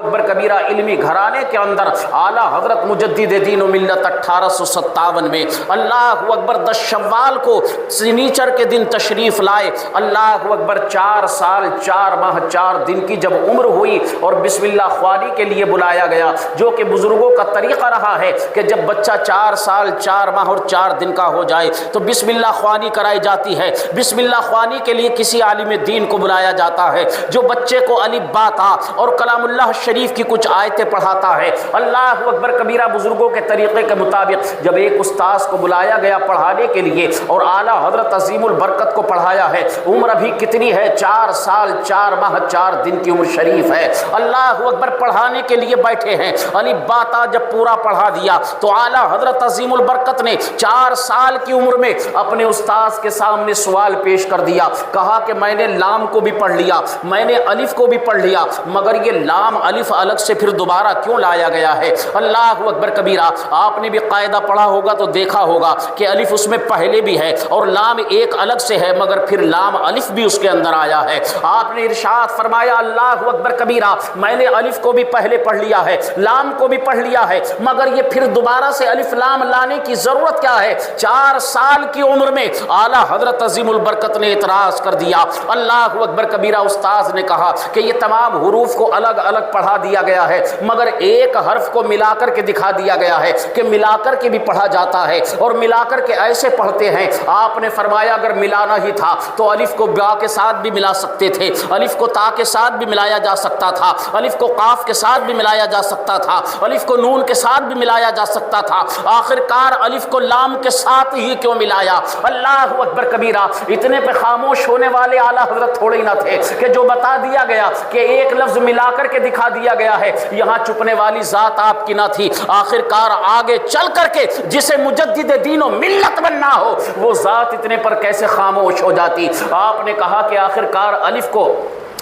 اکبر کبیرہ علمی گھرانے کے اندر اعلیٰ حضرت مجدد دین و ملت 1857 میں اللہ اکبر 10 شوال کو سنیچر کے دن تشریف لائے۔ اللہ اکبر 4 سال 4 ماہ 4 دن کی جب عمر ہوئی اور بسم اللہ خوانی کے لیے بلایا گیا، جو کہ بزرگوں کا طریقہ رہا ہے کہ جب بچہ 4 سال 4 ماہ اور 4 دن کا ہو جائے تو بسم اللہ خوانی کرائی جاتی ہے۔ بسم اللہ خوانی کے لیے کسی عالم دین کو بلایا جاتا ہے جو بچے کو الف با تا اور کلام اللہ شریف کی کچھ آیتیں پڑھاتا ہے۔ اللہ اکبر کبیرہ بزرگوں کے طریقے کے مطابق جب ایک استاذ کو بلایا گیا پڑھانے کے لیے اور اعلیٰ حضرت عظیم البرکت کو پڑھایا ہے، عمر ابھی کتنی ہے؟ 4 سال 4 ماہ 4 دن کی عمر شریف ہے۔ اللہ اکبر پڑھانے کے لیے بیٹھے ہیں، الف با تا جب پورا پڑھا دیا تو اعلیٰ حضرت عظیم البرکت نے 4 سال کی عمر میں اپنے استاذ کے سامنے سوال پیش کر دیا، کہا کہ میں نے لام کو بھی پڑھ لیا، میں نے الف کو بھی پڑھ لیا، مگر یہ لام الف الگ سے پھر دوبارہ کیوں لایا گیا ہے؟ اللہ اکبر کبیرہ آپ نے بھی قاعدہ پڑھا ہوگا تو دیکھا ہوگا کہ الف اس میں پہلے بھی ہے اور لام ایک الگ سے ہے، مگر پھر لام الف بھی اس کے اندر آیا ہے۔ آپ نے ارشاد فرمایا اللہ اکبر کبیرہ میں نے الف کو بھی پہلے پڑھ لیا ہے، لام کو بھی پڑھ لیا ہے، مگر یہ پھر دوبارہ سے الف لام لانے کی ضرورت کیا ہے؟ 4 سال کی عمر میں اعلیٰ حضرت عظیم البرکت نے اعتراض کر دیا۔ اللہ اکبر کبیرہ استاذ نے کہا کہ یہ تمام حروف کو الگ الگ پڑھا دیا گیا ہے، مگر ایک حرف کو ملا کر کے دکھا دیا گیا ہے کہ ملا کر کے بھی پڑھا جاتا ہے اور ملا کر کے ایسے پڑھتے ہیں۔ آپ نے فرمایا اگر ملانا ہی تھا تو الف کو با کے ساتھ بھی ملا سکتے تھے، الف کو تا کے ساتھ بھی ملایا جا سکتا تھا، الف کو قاف کے ساتھ بھی ملایا جا سکتا تھا، الف کو نون کے ساتھ بھی ملایا جا سکتا تھا، آخر کار الف کو لام کے ساتھ ہی کیوں ملایا؟ اللہ اکبر کبیرہ اتنے پہ خاموش ہونے والے اعلیٰ حضرت تھوڑے نہ تھے کہ جو بتا دیا گیا کہ ایک لفظ ملا کر کے دکھا دیا گیا ہے، یہاں چپنے والی ذات آپ کی نہ تھی۔ آخر کار آگے چل کر کے جسے مجدد دین و ملت بننا ہو وہ ذات اتنے پر کیسے خاموش ہو جاتی؟ آپ نے کہا کہ آخر کار الف کو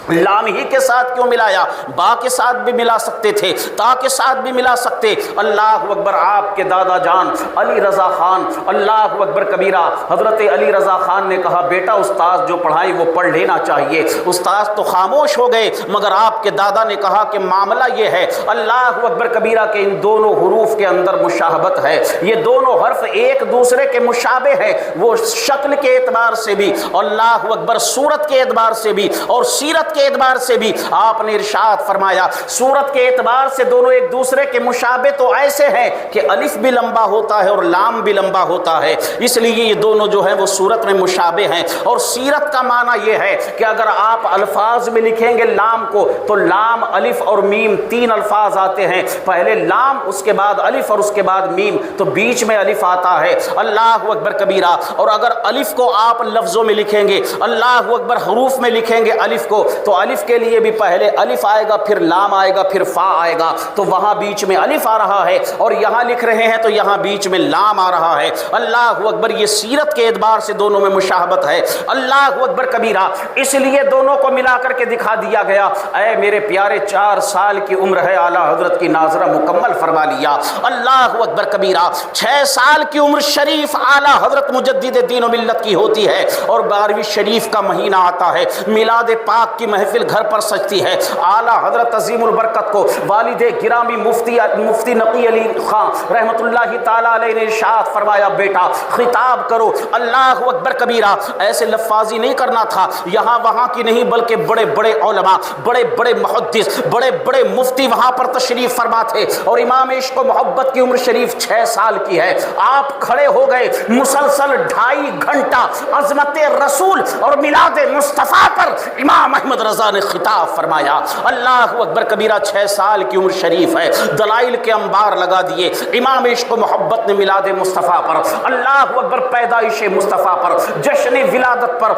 لام ہی کے ساتھ کیوں ملایا؟ با کے ساتھ بھی ملا سکتے تھے، تا کے ساتھ بھی ملا سکتے۔ اللہ اکبر آپ کے دادا جان علی رضا خان اللہ اکبر کبیرہ حضرت علی رضا خان نے کہا بیٹا استاذ جو پڑھائیں وہ پڑھ لینا چاہیے۔ استاذ تو خاموش ہو گئے، مگر آپ کے دادا نے کہا کہ معاملہ یہ ہے اللہ اکبر کبیرہ کے ان دونوں حروف کے اندر مشابہت ہے، یہ دونوں حرف ایک دوسرے کے مشابہ ہیں، وہ شکل کے اعتبار سے بھی اللہ اکبر صورت کے اعتبار سے بھی اور سیرت کے اعتبار سے بھی۔ آپ نے ارشاد فرمایا صورت کے اعتبار سے دونوں ایک دوسرے کے مشابہ تو ایسے ہیں کہ الف بھی لمبا ہوتا ہے اور لام بھی لمبا ہوتا ہے، اس لیے یہ دونوں جو ہیں وہ صورت میں مشابہ ہیں۔ اور سیرت کا معنی یہ ہے کہ اگر آپ الفاظ میں لکھیں گے لام کو تو لام الف اور میم 3 الفاظ آتے ہیں، پہلے لام اس کے بعد الف اور اس کے بعد میم، تو بیچ میں الف آتا ہے۔ اللہ اکبر کبیرہ۔ اور اگر الف کو آپ لفظوں میں لکھیں گے، اللہ اکبر حروف میں لکھیں گے الف کو، تو الف کے لیے بھی پہلے الف آئے گا، پھر لام آئے گا، پھر فا آئے گا، تو وہاں بیچ میں الف آ رہا ہے، اور یہاں لکھ رہے ہیں تو یہاں بیچ میں لام آ رہا ہے۔ اللہ اکبر یہ سیرت کے اعتبار سے دونوں میں مشابہت ہے۔ اللہ اکبر کبیرہ، اس لیے دونوں کو ملا کر کے دکھا دیا گیا۔ اے میرے پیارے 4 سال کی عمر ہے، اعلیٰ حضرت کی ناظرہ مکمل فرما لیا۔ اللہ اکبر کبیرہ 6 سال کی عمر شریف اعلیٰ حضرت مجدد دین و ملت کی ہوتی ہے، اور 12ویں شریف کا مہینہ آتا ہے، میلاد پاک کی محفل گھر پر سجتی ہے۔ اعلیٰ حضرت عظیم البرکت کو والد گرامی مفتی نقی علی خان رحمت اللہ تعالیٰ علیہ نے ارشاد فرمایا بیٹا خطاب کرو۔ اللہ اکبر کبیرہ ایسے لفاظی نہیں کرنا تھا، یہاں وہاں کی نہیں بلکہ بڑے بڑے علماء، بڑے بڑے محدث، بڑے بڑے مفتی وہاں پر تشریف فرما تھے، اور امام عشق و محبت کی عمر شریف 6 سال کی ہے۔ آپ کھڑے ہو گئے، مسلسل 2.5 گھنٹہ عظمت رسول اور میلاد مصطفیٰ پر امام احمد رضا نے خطاب فرمایا۔ اللہ اکبر کبیرہ 6 سال کی عمر شریف ہے، دلائل کے انبار لگا دیے امام عشق و محبت نے میلاد مصطفیٰ پر، اللہ اکبر پیدائش مصطفیٰ پر، جشن ولادت پر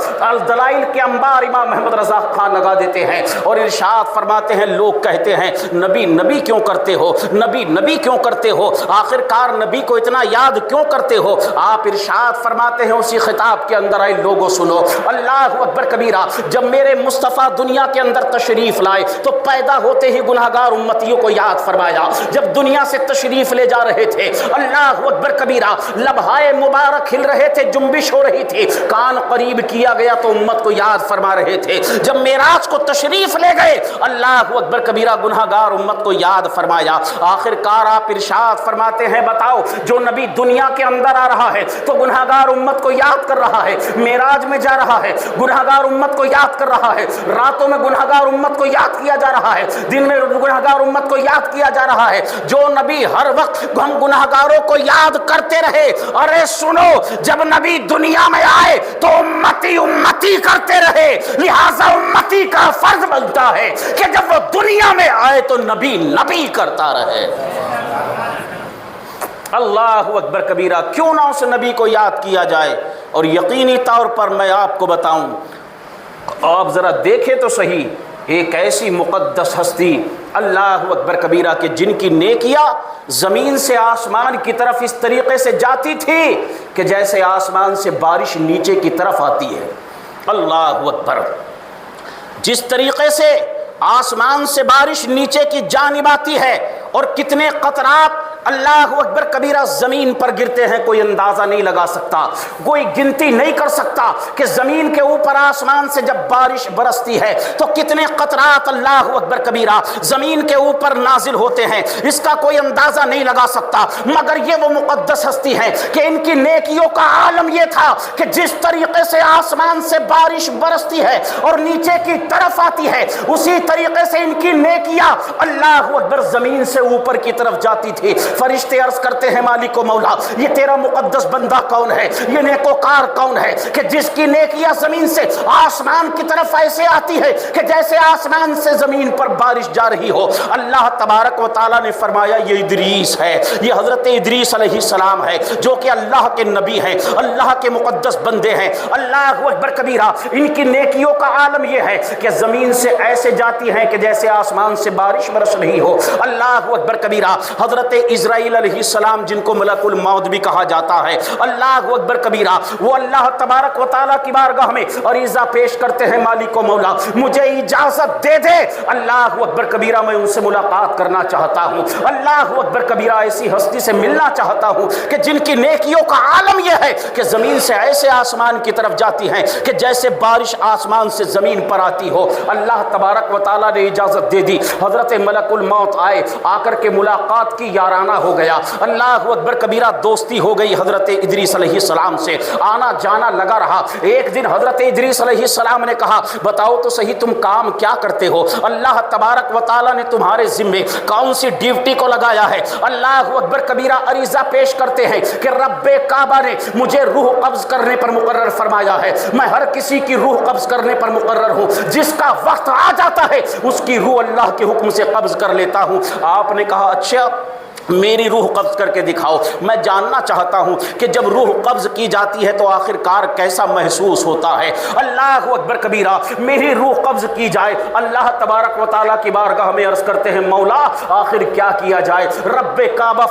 دلائل کے انبار امام احمد رضا خان لگا دیتے ہیں، اور ارشاد فرماتے ہیں لوگ کہتے ہیں نبی نبی کیوں کرتے ہو، نبی نبی کیوں کرتے ہو، آخر کار نبی کو اتنا یاد کیوں کرتے ہو؟ آپ ارشاد فرماتے ہیں اسی خطاب کے اندر، اے لوگوں سنو، اللہ اکبر کبیرہ جب میرے مصطفیٰ دنیا کے اندر تشریف لائے تو پیدا ہوتے ہی گناہگار امتیوں کو یاد فرمایا. جب دنیا سے تشریف لے جا رہے تھے اللہ اکبر کبیرہ لبہائے مبارک ہل رہے تھے, جنبش ہو رہی تھی, کان قریب کیا گیا تو امت کو یاد فرما رہے تھے. جب معراج کو تشریف لے گئے اللہ اکبر کبیرہ گناہگار امت کو یاد فرمایا. آخر کار آپ ارشاد فرماتے ہیں بتاؤ جو نبی دنیا کے اندر آ رہا ہے تو گناہگار امت کو یاد کر رہا ہے, معراج میں جا رہا ہے گناہگار امت کو یاد کر رہا ہے, راتوں میں گناہگار امت کو یاد کیا جا رہا ہے, دن میں گناہگار امت کو یاد کیا جا رہا ہے. جو نبی ہر وقت ہم گناہگاروں کو یاد کرتے رہے, ارے سنو جب نبی دنیا میں آئے تو امتی امتی کرتے رہے, لہذا امتی کا فرض بنتا ہے کہ جب وہ دنیا میں آئے تو نبی نبی کرتا رہے. اللہ اکبر کبیرہ, کیوں نہ اس نبی کو یاد کیا جائے. اور یقینی طور پر میں آپ کو بتاؤں, آپ ذرا دیکھیں تو صحیح, ایک ایسی مقدس ہستی اللہ اکبر کبیرہ کہ جن کی نیکیاں زمین سے آسمان کی طرف اس طریقے سے جاتی تھی کہ جیسے آسمان سے بارش نیچے کی طرف آتی ہے. اللہ اکبر, جس طریقے سے آسمان سے بارش نیچے کی جانب آتی ہے اور کتنے قطرات اللہ اکبر کبیرہ زمین پر گرتے ہیں کوئی اندازہ نہیں لگا سکتا, کوئی گنتی نہیں کر سکتا کہ زمین کے اوپر آسمان سے جب بارش برستی ہے تو کتنے قطرات اللہ اکبر کبیرہ زمین کے اوپر نازل ہوتے ہیں, اس کا کوئی اندازہ نہیں لگا سکتا. مگر یہ وہ مقدس ہستی ہے کہ ان کی نیکیوں کا عالم یہ تھا کہ جس طریقے سے آسمان سے بارش برستی ہے اور نیچے کی طرف آتی ہے اسی طریقے سے ان کی نیکیاں اللہ اکبر زمین سے اوپر کی طرف جاتی تھی. فرشتے عرض کرتے ہیں مالک و مولا یہ تیرا مقدس بندہ کون ہے, یہ نیکوکار کون ہے کہ جس کی نیکیاں زمین سے آسمان کی طرف ایسے آتی ہے کہ جیسے آسمان سے زمین پر بارش جا رہی ہو. اللہ تبارک و تعالیٰ نے فرمایا یہ ادریس ہے, یہ حضرت ادریس علیہ السلام ہے جو کہ اللہ کے نبی ہیں, اللہ کے مقدس بندے ہیں. اللہ اکبر کبیرہ, ان کی نیکیوں کا عالم یہ ہے کہ زمین سے ایسے جاتی ہیں کہ جیسے آسمان سے بارش برس رہی ہو. اللہ اکبر کبیرہ, حضرت اسرائیل علیہ السلام جن کو ملک الموت بھی کہا جاتا ہے, اللہ اکبر کبیرہ, وہ اللہ تبارک و تعالیٰ کی بارگاہ میں عریضہ پیش کرتے ہیں مالک و مولا مجھے اجازت دے دے, اللہ اکبر کبیرہ میں ان سے ملاقات کرنا چاہتا ہوں. اللہ اکبر کبیرہ, ایسی ہستی سے ملنا چاہتا ہوں کہ جن کی نیکیوں کا عالم یہ ہے کہ زمین سے ایسے آسمان کی طرف جاتی ہیں کہ جیسے بارش آسمان سے زمین پر آتی ہو. اللہ تبارک و تعالیٰ نے اجازت دے دی, حضرت ملک الموت آئے, آ کر کے ملاقات کی, یارانہ ہو گیا. اللہ اکبر کبیرہ, دوستی ہو گئی حضرت ادریس علیہ السلام سے, آنا جانا لگا رہا. ایک دن حضرت ادریس علیہ السلام نے کہا بتاؤ تو صحیح تم کام کیا کرتے ہو, اللہ تبارک و تعالیٰ نے تمہارے ذمے کون سی ڈیوٹی کو لگایا ہے. اللہ اکبر کبیرہ عریضہ پیش کرتے ہیں کہ رب کعبہ نے مجھے روح قبض کرنے پر مقرر فرمایا ہے, میں ہر کسی کی روح قبض کرنے پر مقرر ہوں, جس کا وقت آ جاتا ہے اس کی روح اللہ کے حکم سے قبض کر لیتا ہوں. آپ نے کہا اچھا میری روح قبض کر کے دکھاؤ, میں جاننا چاہتا ہوں کہ جب روح قبض کی جاتی ہے تو آخر کار کیسا محسوس ہوتا ہے. اللہ اکبر کبیرہ, میری روح قبض کی جائے. اللہ تبارک و تعالیٰ کی بارگاہ میں عرض کرتے ہیں مولا آخر کیا کیا جائے. رب کعبہ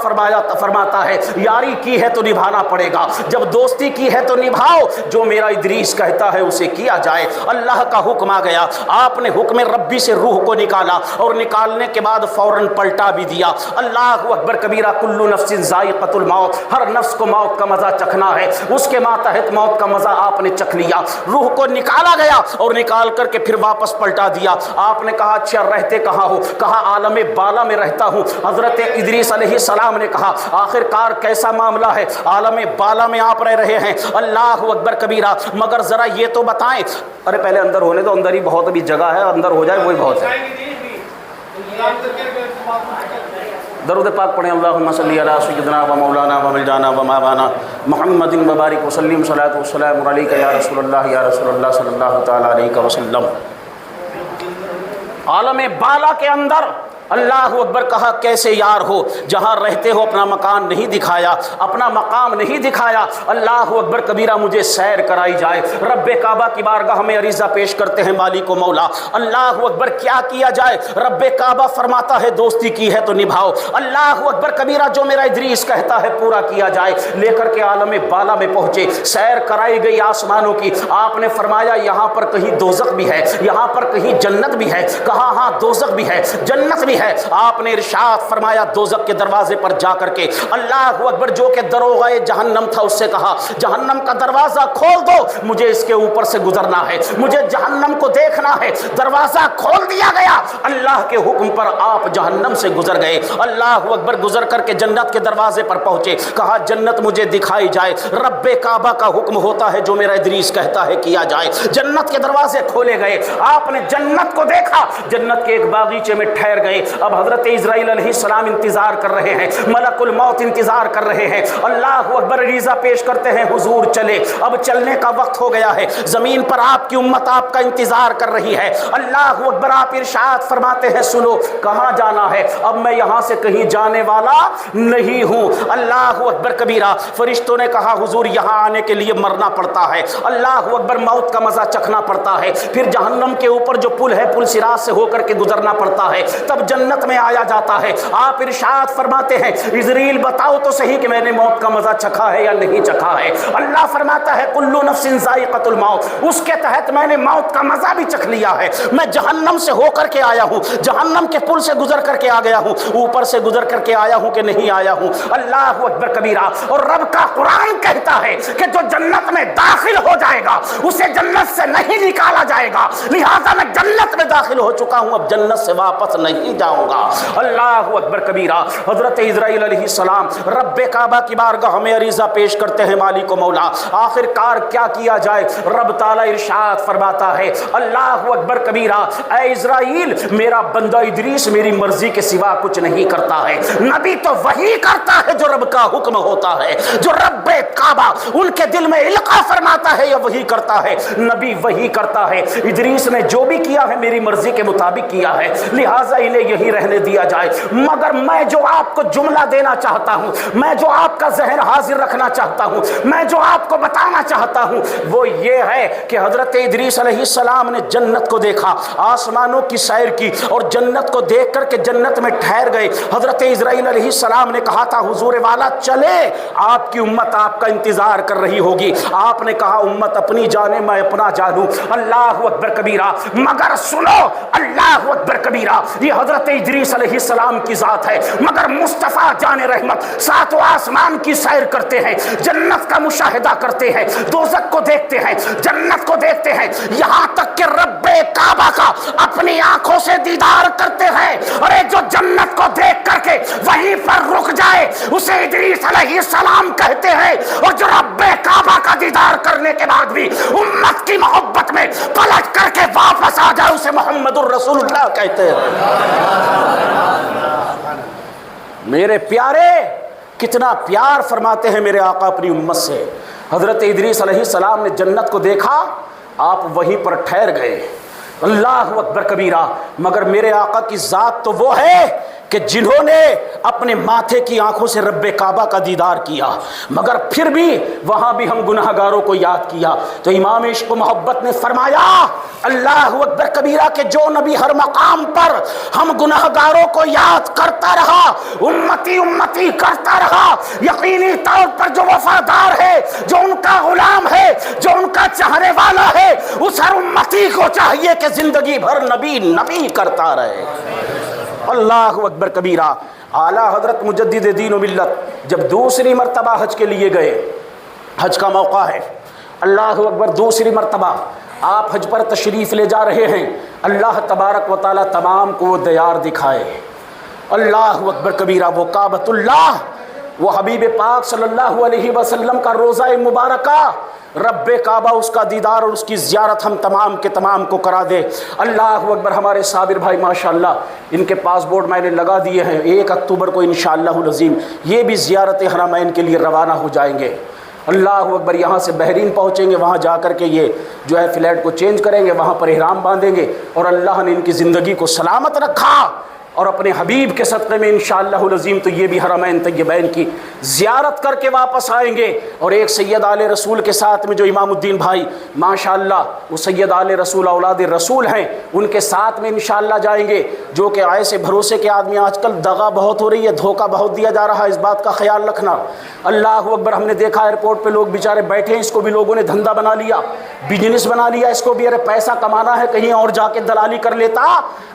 فرماتا ہے یاری کی ہے تو نبھانا پڑے گا, جب دوستی کی ہے تو نبھاؤ, جو میرا ادریس کہتا ہے اسے کیا جائے. اللہ کا حکم آ گیا, آپ نے حکم ربی سے روح کو نکالا اور نکالنے کے بعد فوراً پلٹا بھی دیا. اللہ اکبر کبیرہ, کل نفس ذائقۃ الموت, ہر نفس کو موت کا مزہ چکھنا ہے, اس کے ماتحت موت کا مزہ آپ نے چکھ لیا. روح کو نکالا گیا اور نکال کر کے پھر واپس پلٹا دیا. آپ نے کہا اچھا رہتے کہاں ہو, کہا عالم بالا میں رہتا ہوں. حضرت ادریس علیہ السلام نے کہا آخر کار کیسا معاملہ ہے, عالم بالا میں آپ رہ رہے ہیں. اللہ اکبر کبیرہ, مگر ذرا یہ تو بتائیں. ارے پہلے اندر ہونے تو, اندر ہی بہت ابھی جگہ ہے, اندر ہو جائے وہی بہت ہے. درود پاک پڑھیں. اللہم صلی علی سیدنا و مولانا و مولانا و مولانا محمد مبارک وسلم, صلاۃ والسلام علیک یا رسول اللہ یا رسول اللہ صلی اللہ تعالی علیہ وسلم. عالم بالا کے اندر اللہ اکبر کہا کیسے یار ہو، جہاں رہتے ہو اپنا مکان نہیں دکھایا، اپنا مقام نہیں دکھایا۔ اللہ اکبر کبیرہ مجھے سیر کرائی جائے۔ رب کعبہ کی بارگاہ میں عریضہ پیش کرتے ہیں مالک و مولا، اللہ اکبر کیا کیا جائے؟ رب کعبہ فرماتا ہے دوستی کی ہے تو نبھاؤ۔ اللہ اکبر کبیرہ جو میرا ادریس کہتا ہے پورا کیا جائے۔ لے کر کے عالم بالا میں پہنچے، سیر کرائی گئی آسمانوں کی۔ آپ نے فرمایا یہاں پر کہیں دوزخ بھی ہے، یہاں پر کہیں جنت بھی ہے؟ کہا ہاں دوزخ بھی ہے، جنت بھی ہے۔ آپ نے ارشاد فرمایا دوزخ کے دروازے پر جا کر کے اللہ اکبر جو کہ دروغہ جہنم تھا اس سے کہا جہنم کا دروازہ کھول دو، مجھے اس کے اوپر سے گزرنا ہے، مجھے جہنم کو دیکھنا ہے۔ دروازہ کھول دیا گیا، اللہ کے حکم پر آپ جہنم سے گزر گئے۔ اللہ اکبر گزر کر کے جنت کے دروازے پر پہنچے، کہا جنت مجھے دکھائی جائے۔ رب کعبہ کا حکم ہوتا ہے جو میرا ادریس کہتا ہے کیا جائے۔ جنت کے دروازے کھولے گئے، آپ نے جنت کو دیکھا، جنت کے ایک باغیچے میں ٹھہر گئے۔ اب حضرت اسرائیل علیہ السلام انتظار کر رہے ہیں، ملک الموت انتظار کر رہے ہیں۔ اللہ اکبر عریضہ پیش کرتے ہیں حضور چلے، اب چلنے کا وقت ہو گیا ہے، زمین پر آپ کی امت آپ کا انتظار کر رہی ہے۔ اللہ اکبر آپ ارشاد فرماتے ہیں سنو کہاں جانا ہے؟ اب میں یہاں سے کہیں جانے والا نہیں ہوں۔ اللہ اکبر کبیرہ فرشتوں نے کہا حضور یہاں آنے کے لیے مرنا پڑتا ہے، اللہ اکبر موت کا مزہ چکھنا پڑتا ہے، پھر جہنم کے اوپر جو پل ہے پل صراط سے ہو کر کے گزرنا پڑتا ہے، تب جنت میں آیا جاتا ہے۔ آپ ارشاد فرماتے ہیں عزرائیل بتاؤ تو صحیح کہ میں نے موت کا مزہ چکھا ہے یا نہیں چکھا ہے؟ اللہ فرماتا ہے کل نفس ذائقۃ الموت، اس کے تحت میں نے موت کا مزہ بھی چکھ لیا ہے۔ میں جہنم سے ہو کر کے آیا ہوں، جہنم کے پل سے گزر کر کے آ گیا ہوں، اوپر سے گزر کر کے آیا ہوں کہ نہیں آیا ہوں؟ اللہ اکبر کبیرہ۔ اور رب کا قرآن کہتا ہے کہ جو جنت میں داخل ہو جائے گا اسے جنت سے نہیں نکالا جائے گا، لہذا میں جنت میں داخل ہو چکا ہوں، اب جنت سے واپس نہیں جاؤں گا۔ اللہ اکبر کبیرہ۔ حضرت اسرائیل علیہ السلام رب کعبہ کی بارگاہ میں عریضہ پیش کرتے ہیں مالک و مولا، آخر کار کیا کیا جائے؟ رب تعالی ارشاد فرماتا ہے اللہ اکبر کبیرہ اے اسرائیل میرا بندہ ادریس میری مرضی کے سوا کچھ نہیں کرتا ہے، نبی تو وہی کرتا ہے جو رب کا حکم ہوتا ہے، جو رب کعبہ ان کے دل میں القا فرماتا ہے یا وہی کرتا ہے، نبی وہی کرتا ہے۔ ادریس نے جو بھی کیا ہے میری مرضی کے مطابق کیا ہے، لہٰذا انہیں یہی رہنے دیا جائے۔ مگر میں جو آپ کو جملہ دینا چاہتا ہوں، میں جو آپ کا ذہن حاضر رکھنا چاہتا ہوں، میں جو آپ کو بتانا چاہتا ہوں وہ یہ ہے کہ حضرت ادریس علیہ السلام نے جنت کو دیکھا، آسمانوں کی سیر کی اور جنت کو دیکھ کر کے جنت میں ٹھہر گئے۔ حضرت اسرائیل علیہ السلام نے کہا تھا حضور والا چلے، آپ کی امت آپ کا انتظار کر رہی ہوگی۔ آپ نے کہا امت اپنی جانے میں اپنا جانوں۔ اللہ اکبر کبیرہ۔ مگر سنو اللہ اکبر کبیرہ، یہ حضرت ادریس علیہ السلام کی ذات ہے، مگر مصطفیٰ جان رحمت ساتوں آسمان کی سیر کرتے ہیں، جنت کا مشاہدہ کرتے ہیں، دوزخ کو دیکھتے ہیں، جنت کو دیکھتے ہیں، یہاں تک کہ رب کعبہ کا اپنی آنکھوں سے دیدار کرتے ہیں۔ اور جو جنت کو دیکھ کر کے وہیں پر رک جائے اسے ادریس علیہ السلام کہتے ہیں، اور جو رب کعبہ کا دیدار کرنے کے بعد بھی امت کی محبت میں پلٹ کر کے واپس آ جائے اسے محمد الرسول اللہ کہتے ہیں۔ میرے پیارے کتنا پیار فرماتے ہیں میرے آقا اپنی امت سے۔ حضرت ادریس علیہ السلام نے جنت کو دیکھا، آپ وہیں پر ٹھہر گئے۔ اللہ اکبر کبیرہ۔ مگر میرے آقا کی ذات تو وہ ہے کہ جنہوں نے اپنے ماتھے کی آنکھوں سے رب کعبہ کا دیدار کیا، مگر پھر بھی وہاں بھی ہم گناہگاروں کو یاد کیا۔ تو امام عشق و محبت نے فرمایا اللہ اکبر کبیرہ کہ جو نبی ہر مقام پر ہم گناہگاروں کو یاد کرتا رہا، امتی امتی کرتا رہا، یقینی طور پر جو وفادار ہے، جو ان کا غلام ہے، جو ان کا چاہنے والا ہے، اس ہر امتی کو چاہیے کہ زندگی بھر نبی نبی کرتا رہے۔ اللہ اکبر کبیرہ۔ اعلیٰ حضرت مجدد دین و ملت جب دوسری مرتبہ حج کے لیے گئے، حج کا موقع ہے، اللہ اکبر دوسری مرتبہ آپ حج پر تشریف لے جا رہے ہیں، اللہ تبارک و تعالیٰ تمام کو وہ دیار دکھائے۔ اللہ اکبر کبیرہ۔ وہ کعبۃ اللہ، وہ حبیب پاک صلی اللہ علیہ وسلم کا روضہ مبارکہ، رب کعبہ اس کا دیدار اور اس کی زیارت ہم تمام کے تمام کو کرا دے۔ اللہ اکبر۔ ہمارے صابر بھائی ماشاءاللہ ان کے پاسپورٹ میں نے لگا دیے ہیں، 1 اکتوبر کو انشاءاللہ العظیم یہ بھی زیارت حرمین کے لیے روانہ ہو جائیں گے۔ اللہ اکبر۔ یہاں سے بحرین پہنچیں گے، وہاں جا کر کے یہ جو ہے فلیٹ کو چینج کریں گے، وہاں پر احرام باندھیں گے، اور اللہ نے ان کی زندگی کو سلامت رکھا، اور اپنے حبیب کے صدقے میں انشاءاللہ العظیم تو یہ بھی حرمین طیبین کی زیارت کر کے واپس آئیں گے۔ اور ایک سید آل رسول کے ساتھ میں جو امام الدین بھائی ماشاءاللہ وہ سید آل رسول اولاد رسول ہیں، ان کے ساتھ میں انشاءاللہ جائیں گے، جو کہ ایسے بھروسے کے آدمی، آج کل دغا بہت ہو رہی ہے، دھوکہ بہت دیا جا رہا ہے، اس بات کا خیال رکھنا۔ اللہ اکبر، ہم نے دیکھا ایئرپورٹ پہ لوگ بیچارے بیٹھے ہیں، اس کو بھی لوگوں نے دھندا بنا لیا، بزنس بنا لیا اس کو بھی، ارے پیسہ کمانا ہے کہیں اور جا کے دلالی کر لیتا۔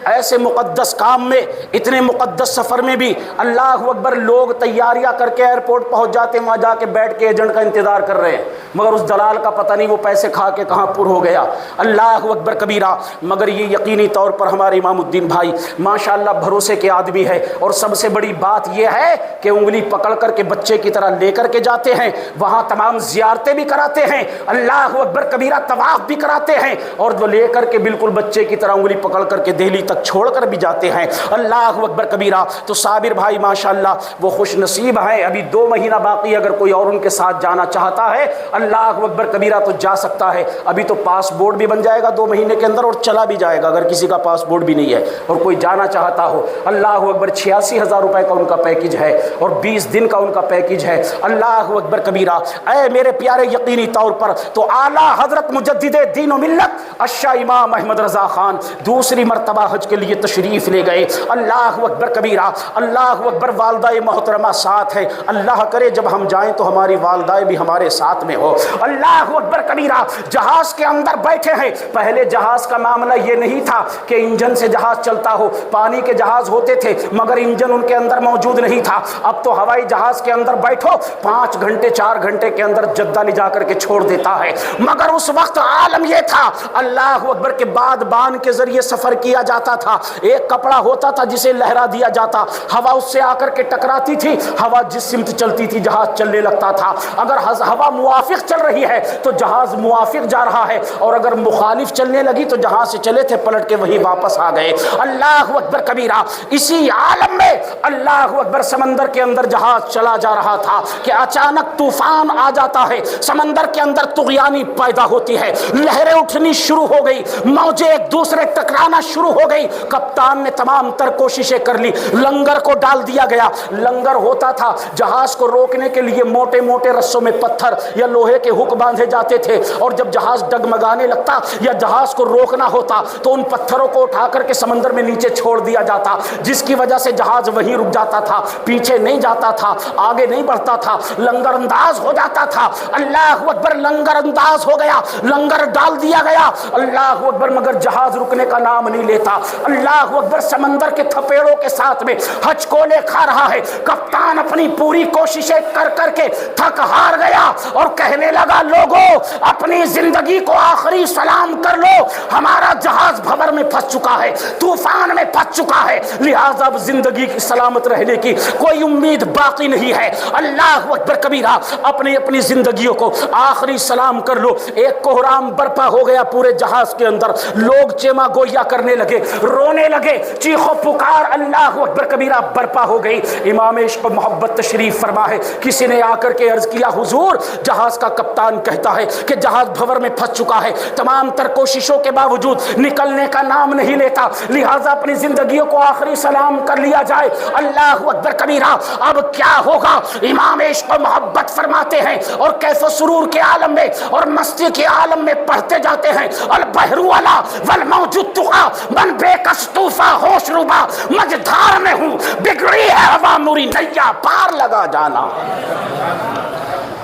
ایسے مقدس کام میں، اتنے مقدس سفر میں بھی اللہ اکبر لوگ تیاریاں کر کے ایئرپورٹ پہنچ جاتے ہیں، وہاں جا کے بیٹھ کے ایجنٹ کا انتظار کر رہے ہیں، مگر اس دلال کا پتہ نہیں وہ پیسے کھا کے کہاں پر ہو گیا۔ اللہ اکبر کبیرہ۔ مگر یہ یقینی طور پر ہمارے امام الدین بھائی ماشاءاللہ بھروسے کے آدمی ہے، اور سب سے بڑی بات یہ ہے کہ انگلی پکڑ کر کے بچے کی طرح لے کر کے جاتے ہیں، وہاں تمام زیارتیں بھی کراتے ہیں، اللہ اکبر کبیرہ طواف بھی کراتے ہیں، اور وہ لے کر کے بالکل بچے کی طرح انگلی پکڑ کر کے دہلی تک چھوڑ کر بھی جاتے ہیں، اللہ اکبر کبیرہ۔ تو صابر بھائی ماشاءاللہ وہ خوش نصیب ہیں، ابھی 2 مہینہ باقی، اگر کوئی اور ان کے ساتھ جانا چاہتا ہے اللہ اکبر کبیرہ تو جا سکتا ہے، ابھی تو پاسپورٹ بھی بن جائے گا 2 مہینے کے اندر، اور چلا بھی جائے گا اگر کسی کا پاسپورٹ بھی نہیں ہے اور کوئی جانا چاہتا ہو۔ اللہ اکبر 86,000 روپے کا ان کا پیکج ہے، اور 20 دن کا ان کا پیکج ہے، اللہ اکبر کبیرہ۔ اے میرے پیارے، یقینی طور پر تو اعلیٰ حضرت مجدد دین و ملت الشاہ امام احمد رضا خان دوسری مرتبہ حج کے لیے تشریف لے گئے، اللہ اکبر کبیرہ، اللہ اکبر۔ والدہ محترمہ ساتھ ہے، اللہ کرے جب ہم جائیں تو ہماری والدہ بھی ہمارے ساتھ میں ہو، اللہ اکبر کبیرہ۔ جہاز کے اندر بیٹھے ہیں، پہلے جہاز کا معاملہ یہ نہیں تھا کہ انجن سے جہاز چلتا ہو، پانی کے جہاز ہوتے تھے مگر انجن ان کے اندر موجود نہیں تھا، اب تو ہوائی جہاز کے اندر بیٹھو 5 گھنٹے 4 گھنٹے کے اندر جدہ لے جا کر کے چھوڑ دیتا ہے، مگر اس وقت عالم یہ تھا اللہ اکبر کے بعد بان کے ذریعے سفر کیا جاتا تھا، ایک کپڑا ہوتا تھا جسے لہرا دیا جاتا، ہوا اس سے آ کر کے ٹکراتی تھی، ہوا جس سمت چلتی تھی جہاز چلنے لگتا تھا، اگر ہوا موافق چل رہی ہے تو جہاز موافق جا رہا ہے، اور اگر مخالف چلنے لگی تو جہاں سے چلے تھے پلٹ کے وہی واپس آ گئے، اللہ اکبر کبیرہ۔ اسی عالم میں اللہ اکبر سمندر کے اندر جہاز چلا جا رہا تھا کہ اچانک طوفان آ جاتا ہے، سمندر کے اندر طغیانی پیدا ہوتی ہے، لہریں اٹھنی شروع ہو گئی، موجیں ایک دوسرے ٹکرانا شروع ہو گئی، کپتان نے تمام تر کوششیں کر لی، لنگر کو ڈال دیا گیا، لنگر ہوتا تھا جہاز کو روکنے کے لیے موٹے موٹے رسوں میں پتھر یا لوہے کے ہک باندھے جاتے تھے، اور جب جہاز ڈگمگانے لگتا یا جہاز کو روکنا ہوتا تو ان پتھروں کو اٹھا کر کے سمندر میں نیچے چھوڑ دیا جاتا، جس کی وجہ سے جہاز وہیں رک جاتا تھا، پیچھے نہیں جاتا تھا، آگے نہیں بڑھتا تھا، لنگر انداز ہو جاتا تھا، اللہ اکبر لنگر انداز ہو گیا، لنگر ڈال دیا گیا، اللہ اکبر، مگر جہاز رکنے کا نام نہیں لیتا، اللہ اکبر۔ سمندر کے تھپیڑوں کے ساتھ میں ہچکولے کھا رہا ہے، کپتان اپنی پوری کوششیں کر کر کے تھک ہار گیا اور کہنے لگا لوگوں اپنی زندگی کو آخری سلام کر لو، ہمارا جہاز بھور میں پھنس چکا ہے، طوفان میں پھنس چکا ہے، لہذا اب زندگی کی سلامت رہنے کی کوئی امید باقی نہیں ہے، اللہ اکبر کبیرہ، اپنی اپنی زندگیوں کو آخری سلام کر لو۔ ایک کوہرام برپا ہو گیا پورے جہاز کے اندر، لوگ چیما گویا کرنے لگے، رونے لگے، چیخو پکار اللہ اکبر کبیرہ برپا ہو گئی۔ امام عشق و محبت تشریف فرما ہے، کسی نے آ کر کے عرض کیا حضور جہاز کا کپتان کہتا ہے کہ جہاز بھور میں پھنس چکا ہے، تمام تر کوششوں کے باوجود نکلنے کا نام نہیں لیتا، لہٰذا اپنی زندگیوں کو آخری سلام کر لیا جائے، اللہ اکبر کبیرہ۔ اب کیا ہوگا؟ امام عشق و محبت فرماتے ہیں اور کیف و سرور کے عالم میں اور مستی کے عالم میں پڑھتے جاتے ہیں، البحر والا والموج التقا من بے کس طوفا ہوش روبا، مجدھار میں ہوں بگڑی ہے ہوا موری نیا پار لگا جانا،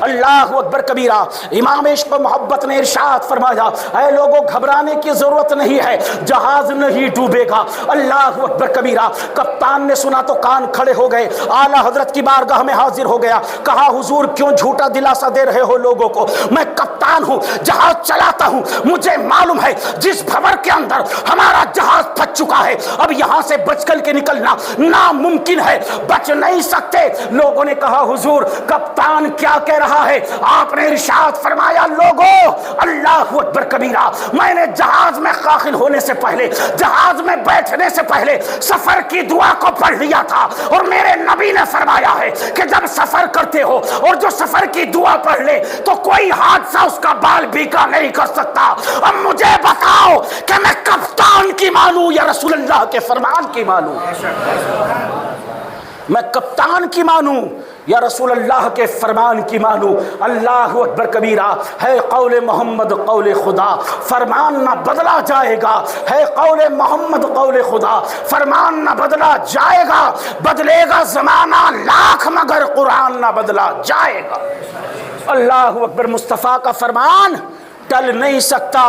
اللہ اکبر کبیرہ۔ امام عشق و محبت نے ارشاد فرمایا اے لوگوں گھبرانے کی ضرورت نہیں ہے، جہاز نہیں ڈوبے گا، اللہ اکبر کبیرہ۔ کپتان نے سنا تو کان کھڑے ہو گئے، اعلی حضرت کی بارگاہ میں حاضر ہو گیا، کہا حضور کیوں جھوٹا دلاسا دے رہے ہو لوگوں کو، میں کپتان ہوں، جہاز چلاتا ہوں، مجھے معلوم ہے جس بھور کے اندر ہمارا جہاز پھنس چکا ہے اب یہاں سے بچ کر کے نکلنا ناممکن ہے، بچ نہیں سکتے۔ لوگوں نے کہا حضور کپتان کیا کہہ رہا رہا ہے، آپ نے ارشاد فرمایا لوگوں اللہ اکبر کبیرہ، میں نے جہاز میں داخل ہونے سے پہلے، جہاز میں بیٹھنے سے پہلے سفر کی دعا کو پڑھ لیا تھا، اور میرے نبی نے فرمایا ہے کہ جب سفر کرتے ہو اور جو سفر کی دعا پڑھ لے تو کوئی حادثہ اس کا بال بیکا نہیں کر سکتا۔ اب مجھے بتاؤ کہ میں کپتان کی مانوں یا رسول اللہ کے فرمان کی مانوں؟ میں کپتان کی مانوں یا رسول اللہ کے فرمان کی مانوں؟ اللہ اکبر کبیرہ، ہے قول محمد قول خدا، فرمان نہ بدلا جائے گا، ہے قول محمد قول خدا، فرمان نہ بدلا جائے گا، بدلے گا زمانہ لاکھ مگر قرآن نہ بدلا جائے گا۔ اللہ اکبر، مصطفیٰ کا فرمان ٹل نہیں سکتا،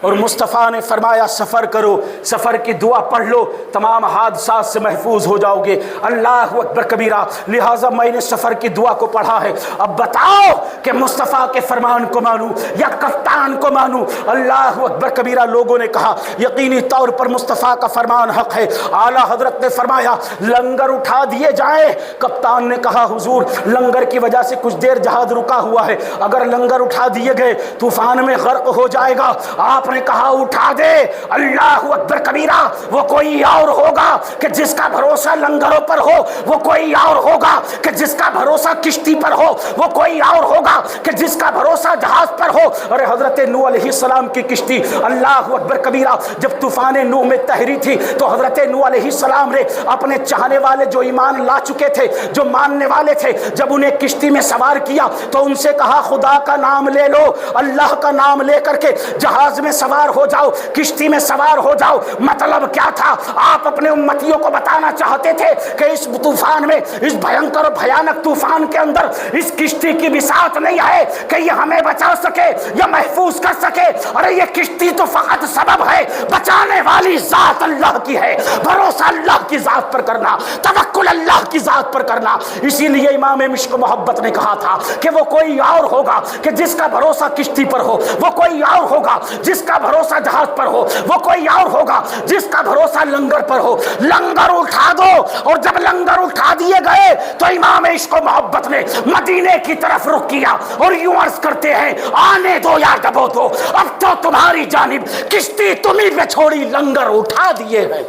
اور مصطفیٰ نے فرمایا سفر کرو، سفر کی دعا پڑھ لو، تمام حادثات سے محفوظ ہو جاؤ گے۔ اللہ اکبر کبیرہ، لہٰذا میں نے سفر کی دعا کو پڑھا ہے۔ اب بتاؤ کہ مصطفیٰ کے فرمان کو مانوں یا کپتان کو مانوں؟ اللہ اکبر کبیرہ، لوگوں نے کہا یقینی طور پر مصطفیٰ کا فرمان حق ہے۔ اعلیٰ حضرت نے فرمایا لنگر اٹھا دیے جائیں۔ کپتان نے کہا حضور لنگر کی وجہ سے کچھ دیر جہاز رکا ہوا ہے، اگر لنگر اٹھا دیے گئے طوفان میں غرق ہو جائے گا۔ آپ نے کہا اٹھا دے۔ اللہ اکبر کبیرہ، وہ کوئی اور ہوگا کہ جس کا بھروسہ لنگروں پر ہو، وہ کوئی اور ہوگا کہ جس کا بھروسہ کشتی پر ہو، وہ کوئی اور ہوگا کہ جس کا بھروسہ جہاز پر ہو۔ ارے حضرت نوح علیہ السلام کی کشتی، اللہ اکبر کبیرہ، جب طوفان نوح میں تحری تھی تو حضرت نوح علیہ السلام نے اپنے چاہنے والے جو ایمان لا چکے تھے، جو ماننے والے تھے، جب انہیں کشتی میں سوار کیا تو ان سے کہا خدا کا نام لے لو، اللہ کا نام لے کر کے جہاز میں سوار ہو جاؤ، کشتی میں سوار ہو جاؤ۔ مطلب کیا تھا؟ آپ اپنے امتیوں کو بتانا چاہتے تھے کہ اس طوفان میں، اس بھینکر اور بھیانک طوفان کے اندر اس کشتی کی بساط نہیں ہے کہ یہ ہمیں بچا سکے یا محفوظ کر سکے۔ ارے یہ کشتی تو فقط سبب ہے، بچانے والی ذات اللہ کی ہے۔ بھروسہ اللہ کی ذات پر کرنا، توکل اللہ کی ذات پر کرنا۔ اسی لیے امام مشک محبت نے کہا تھا کہ وہ کوئی اور ہوگا کہ جس کا بھروسہ کشتی پر ہو، وہ کوئی اور ہوگا جس کا بھروسہ جہاز پر ہو، وہ کوئی اور ہوگا جس کا بھروسہ لنگر پر ہو۔ لنگر اٹھا دو، اور جب لنگر اٹھا دیے گئے تو امام عشق و محبت نے مدینے کی طرف رخ کیا اور یوں عرض کرتے ہیں آنے دو یا ڈبو دو، اب تو تمہاری جانب کشتی تمہیں پہ چھوڑی لنگر اٹھا دیے ہیں۔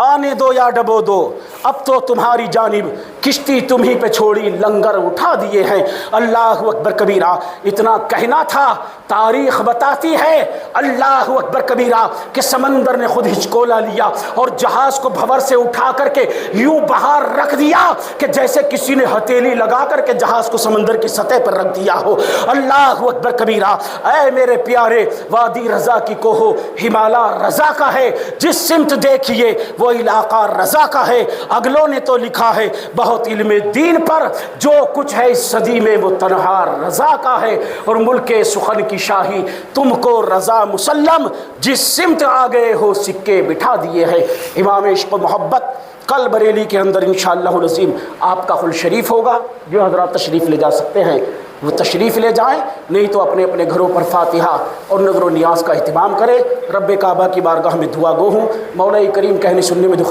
آنے دو یا ڈبو دو، اب تو تمہاری جانب کشتی تمہیں پہ چھوڑی لنگر اٹھا دیے ہیں۔ اللہ اکبر کبیرہ، اتنا کہنا تھا، تاریخ بتاتی ہے اللہ اکبر کبیرہ کہ سمندر نے خود ہچکولا لیا اور جہاز کو بھور سے اٹھا کر کے یوں باہر رکھ دیا کہ جیسے کسی نے ہتھیلی لگا کر کے جہاز کو سمندر کی سطح پر رکھ دیا ہو۔ اللہ اکبر کبیرہ، اے میرے پیارے، وادی رضا کی کوہ ہمالا رضا کا ہے، جس سمت دیکھیے وہ علاقہ رضا کا ہے۔ اگلوں نے تو لکھا ہے بہت علم دین پر، جو کچھ ہے اس صدی میں وہ تنہا رضا کا ہے، اور ملک سخن کی شاہی تم کو رضا مسلم، جس سمت آ گئے ہو سکے بٹھا دیے ہیں۔ امام عشق و محبت کل بریلی کے اندر انشاءاللہ العظیم آپ کا خل شریف ہوگا، جو حضرات تشریف لے جا سکتے ہیں وہ تشریف لے جائیں، نہیں تو اپنے اپنے گھروں پر فاتحہ اور نظر و نیاز کا اہتمام کریں۔ رب کعبہ کی بارگاہ میں دعا گو ہوں، مولا کریم کہنے سننے میں جو